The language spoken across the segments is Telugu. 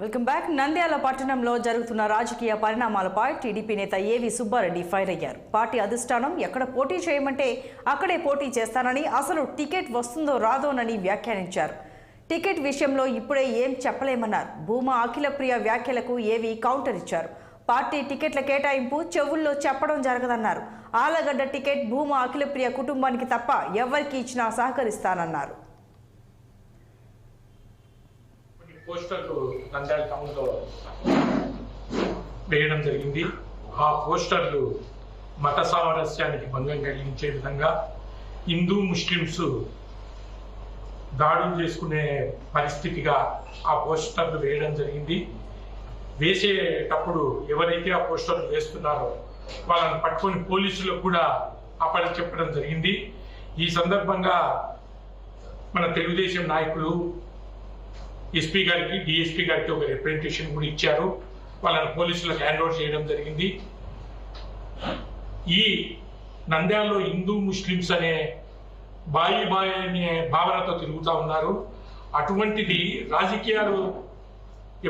Welcome back. నంద్యాల పట్టణంలో జరుగుతున్న రాజకీయ పరిణామాలపై టీడీపీ నేత ఏవి సుబ్బారెడ్డి ఫైర్ అయ్యారు. పార్టీ అధిష్టానం ఎక్కడ పోటీ చేయమంటే అక్కడే పోటీ చేస్తానని, అసలు టికెట్ వస్తుందో రాదోనని వ్యాఖ్యానించారు. టికెట్ విషయంలో ఇప్పుడే ఏం చెప్పలేమన్నారు. భూమా అఖిలప్రియ వ్యాఖ్యలకు ఏవి కౌంటర్ ఇచ్చారు. పార్టీ టికెట్ల కేటాయింపు చెవుల్లో చెప్పడం జరగదన్నారు. ఆలగడ్డ టికెట్ భూమా అఖిలప్రియ కుటుంబానికి తప్ప ఎవరికి ఇచ్చినా సహకరిస్తానన్నారు. పోస్టర్లు నంద్యాల టౌన్లో వేయడం జరిగింది. ఆ పోస్టర్లు మత సామరస్యానికి భంగం కలిగించే విధంగా హిందూ ముస్లిమ్స్ దాడులు చేసుకునే పరిస్థితిగా ఆ పోస్టర్లు వేయడం జరిగింది. వేసేటప్పుడు ఎవరైతే ఆ పోస్టర్లు వేస్తున్నారో వాళ్ళని పట్టుకొని పోలీసులకు కూడా అప్పచెప్పడం జరిగింది. ఈ సందర్భంగా మన తెలుగుదేశం నాయకులు ఎస్పీ గారికి, డిఎస్పీ గారికి ఒక రిప్రజెంటేషన్ కూడా ఇచ్చారు. వాళ్ళని పోలీసులకు హ్యాండ్ ఓవర్ చేయడం జరిగింది. ఈ నంద్యాలలో హిందూ ముస్లిమ్స్ అనే బాయి అనే భావనతో తిరుగుతూ ఉన్నారు. అటువంటిది రాజకీయాలు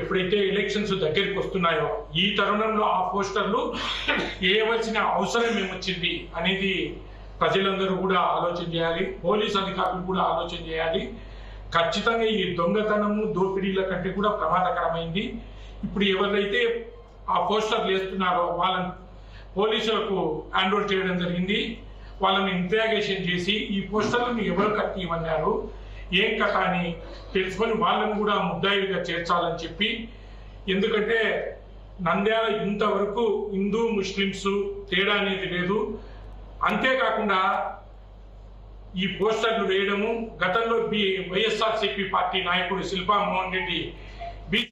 ఎప్పుడైతే ఎలక్షన్స్ దగ్గరికి వస్తున్నాయో ఈ తరుణంలో ఆ పోస్టర్లు వేయవలసిన అవసరం ఏమొచ్చింది అనేది ప్రజలందరూ కూడా ఆలోచన చేయాలి. పోలీస్ అధికారులు కూడా ఆలోచన చేయాలి. ఖచ్చితంగా ఈ దొంగతనము, దోపిడీల కంటే కూడా ప్రమాదకరమైంది. ఇప్పుడు ఎవరైతే ఆ పోస్టర్లు వేస్తున్నారో వాళ్ళని పోలీసులకు హ్యాండ్ ఓవర్ చేయడం జరిగింది. వాళ్ళని ఇంట్రాగేషన్ చేసి ఈ పోస్టర్లను ఎవరు కట్టి ఇవ్వన్నారు, ఏం కథ అని తెలుసుకొని వాళ్ళని కూడా ముద్దాయిలుగా చేర్చాలని చెప్పి, ఎందుకంటే నంద్యాల ఇంతవరకు హిందూ ముస్లిమ్స్ తేడా అనేది లేదు. అంతేకాకుండా ఈ పోస్టర్లు వేయడము, గతంలో వైఎస్ఆర్సీపీ పార్టీ నాయకుడు శిల్పా మోహన్ రెడ్డి